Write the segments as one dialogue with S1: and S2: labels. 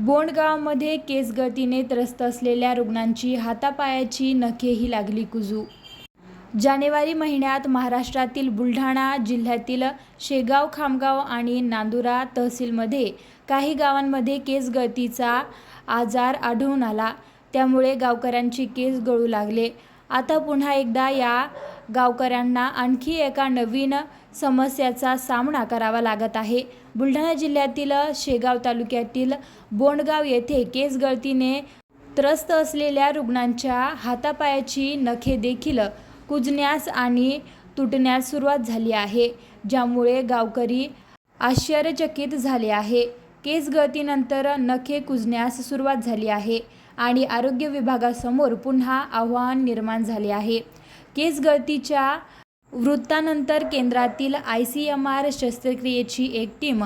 S1: बोंडगावमध्ये case गळतीने त्रस्त असलेल्या रुग्णांची हातापायाची नखेही लागली कुजू. जानेवारी महिन्यात महाराष्ट्रातील बुलढाणा जिल्ह्यातील शेगाव, खामगाव आणि नांदुरा तहसीलमध्ये काही गावांमध्ये केस गळतीचा आजार आढळून आला. त्यामुळे गावकऱ्यांचे केस गळू लागले. आता पुन्हा एकदा या गावकऱ्यांना आणखी एका नवीन समस्येचा सामना करावा लागत आहे. बुलढाणा जिल्ह्यातील शेगाव तालुक्यातील बोंडगाव येथे केस गळतीने त्रस्त असलेल्या रुग्णांच्या हातापायाची नखे देखील कुजण्यास आणि तुटण्यास सुरुवात झाली आहे, ज्यामुळे गावकरी आश्चर्यचकित झाले आहे. केस गळतीनंतर नखे कुजण्यास सुरुवात झाली आहे आणि आरोग्य विभागासमोर पुन्हा आव्हान निर्माण झाले आहे. केस गळतीच्या वृत्तानंतर केंद्रातील ICMR शस्त्रक्रियेची एक टीम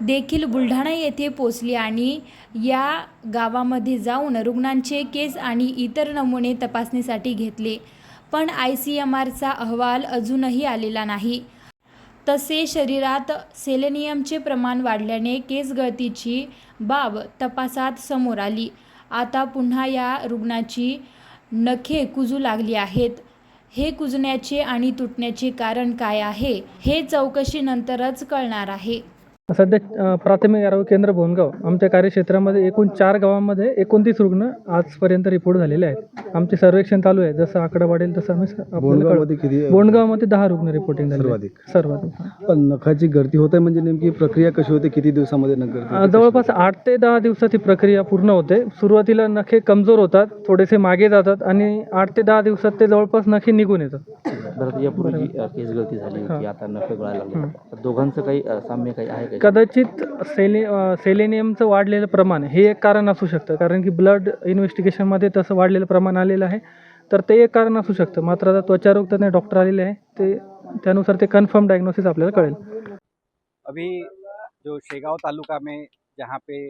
S1: देखील बुलढाणा येथे पोहोचली आणि या गावामध्ये जाऊन रुग्णांचे केस आणि इतर नमुने तपासणीसाठी घेतले. पण ICMRचा अहवाल अजूनही आलेला नाही. तसे शरीरात सेलेनियमचे प्रमाण वाढल्याने केस गळतीची बाब तपासात समोर आली. आता पुन्हा या रुग्णाची नखे कुजू लागली आहेत. हे कुजण्याचे आणि तुटण्याचे कारण काय आहे, हे चौकशीनंतरच कळणार आहे.
S2: सध्या प्राथमिक आरोग्य केंद्र बोंडगाव आमच्या कार्यक्षेत्रामध्ये एकूण 4 गावांमध्ये 29 रुग्ण आजपर्यंत रिपोर्ट झालेले आहेत. आमचे सर्वेक्षण चालू आहे. जसं आकडा वाढेल तसं आम्ही बोंडगावमध्ये 10 रुग्ण रिपोर्टिंग झाले. सर्वाधिक.
S3: पण नखाची गळती होते म्हणजे नेमकी प्रक्रिया कशी होते? किती दिवसामध्ये नख गळती?
S2: जवळपास 8 ते 10 दिवसात ही प्रक्रिया पूर्ण होते. सुरुवातीला नखे कमजोर होतात, थोडेसे मागे जातात आणि 8 ते 10 दिवसात ते जवळपास नखे निघून येतात.
S4: यापूर्वी केस गळती झाली होती, आता नखे गळायला लागले. दोघांचं काही साम्य काही आहे?
S2: कदाचित सेलेनियमचं वाढलेलं प्रमाण हे एक कारण असू शकतं, कारण की ब्लड इन्व्हेस्टिगेशनमध्ये तसं वाढलेलं प्रमाण आलेलं आहे, तर ते एक कारण असू शकतं. मात्र आता त्वचारोग तज्ञ डॉक्टर आलेले आहे, ते त्यानुसार ते कन्फर्म डायग्नोसिस आपल्याला कळेल.
S5: अभी जो शेगाव तालुका में जहाँ पे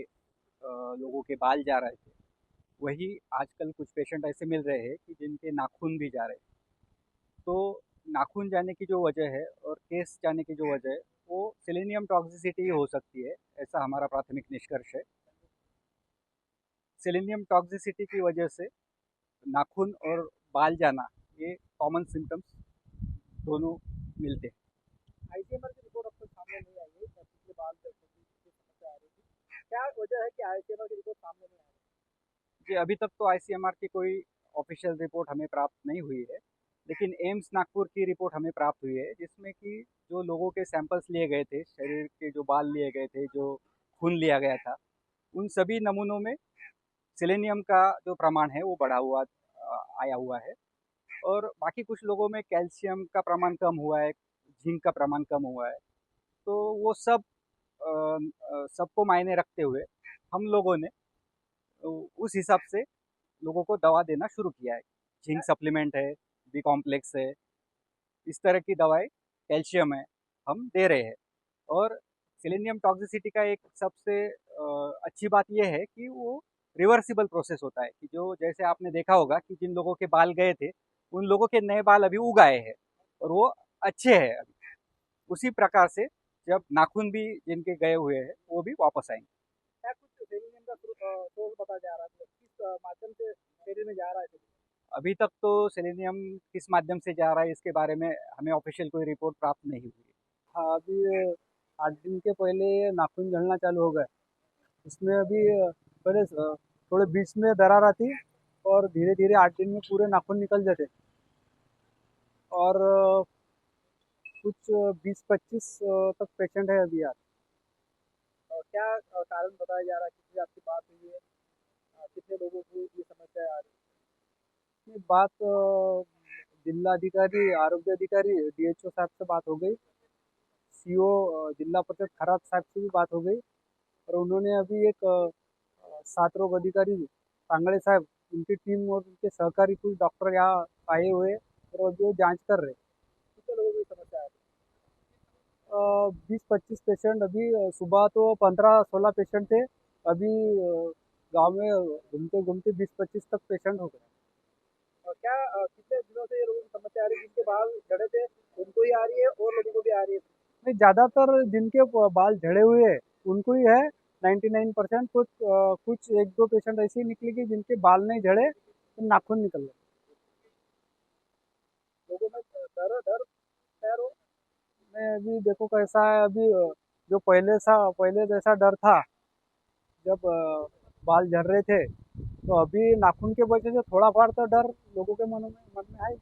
S5: लोगों के बाल जा रहे थे, वही आजकल कुछ पेशेंट ऐसे मिल रहे हैं कि जिनके नाखून भी जा रहे हैं. तो नाखून जाने की जो वजह है और केस जाने की जो वजह है वो सेलेनियम टॉक्सिसिटी हो सकती है, ऐसा हमारा प्राथमिक निष्कर्ष है. सेलेनियम टॉक्सिसिटी की वजह से नाखून और बाल जाना ये कॉमन सिम्टम्स दोनों मिलते हैं. ICMR की रिपोर्ट अब तक सामने नहीं आई है, के बाल समस्या आ रही थी. क्या वजह है कि ICMR की रिपोर्ट सामने नहीं आई? जी, अभी तक तो ICMR की कोई ऑफिशियल रिपोर्ट हमें प्राप्त नहीं हुई है, लेकिन एम्स नागपुर की रिपोर्ट हमें प्राप्त हुई है, जिसमें कि जो लोगों के सैंपल्स लिए गए थे, शरीर के जो बाल लिए गए थे, जो खून लिया गया था, उन सभी नमूनों में सेलेनियम का जो प्रमाण है वो बढ़ा हुआ आया हुआ है. और बाकी कुछ लोगों में कैल्शियम का प्रमाण कम हुआ है, जिंक का प्रमाण कम हुआ है. तो वो सब सबको मायने रखते हुए हम लोगों ने उस हिसाब से लोगों को दवा देना शुरू किया है. जिंक सप्लीमेंट है, बी कॉम्प्लेक्स है, इस तरह की दवाएं, कैल्शियम है, हम दे रहे हैं. और सेलेनियम टॉक्सिसिटी का एक सबसे अच्छी बात यह है कि वो रिवर्सिबल प्रोसेस होता है, कि जो जैसे आपने देखा होगा कि जिन लोगों के बाल गए थे उन लोगों के नए बाल अभी उग आए हैं और वो अच्छे हैं अभी. उसी प्रकार से जब नाखून भी जिनके गए हुए हैं वो भी वापस आएंगे. क्या कुछ सेलेनियम का सोर्स बताया जा रहा है, किस माध्यम से शरीर में जा रहा है? अभी तक तो सेलेनियम किस माध्यम से जा रहा है इसके बारे में हमें ऑफिशियल कोई रिपोर्ट प्राप्त नहीं हुई. हाँ, अभी 8 दिन के पहले नाखून जलना चालू हो गए. उसमें अभी पहले थोड़े बीच में दरार आती और धीरे धीरे 8 दिन में पूरे नाखून निकल जाते. और कुछ 20-25 तक पेशेंट है अभी यार. क्या कारण बताया जा रहा है, किसी आपकी बात हुई है, कितने लोगों को ये समस्या आ रही है? बात जिलाधिकारी, आरोग्य अधिकारी, DHO साहब से बात हो गई, CO जिला परिषद खराब साहब से भी बात हो गई, और उन्होंने अभी एक 7 रोग अधिकारी सांगड़े साहब, उनकी टीम और उनके सहकारी कुछ डॉक्टर यहाँ आए हुए और जो जांच कर रहे. कितने लोगों की समस्या आ रही है? 20-25 पेशेंट. अभी सुबह तो 15-16 पेशेंट थे, अभी गांव में घूमते घूमते 20-25 तक पेशेंट हो गए. क्या कितने दिनों से ये लोगों की समस्या आ रही है? जिनके बाल झड़े थे उनको ही आ रही है और लोगों को भी आ रही है? नहीं, ज़्यादातर जिनके बाल झड़े हुए हैं उनको ही है, 99% कुछ एक दो पेशेंट ऐसे निकले कि जिनके बाल नहीं झड़े तो नाखून निकल गए। लोगों में डर डर खैर में अभी देखो कैसा है अभी जो पहले जैसा डर था जब बाल झड़ रहे थे, तो अभी नाखून के वजह से थोड़ा फार तो डर लोगों के मन में है।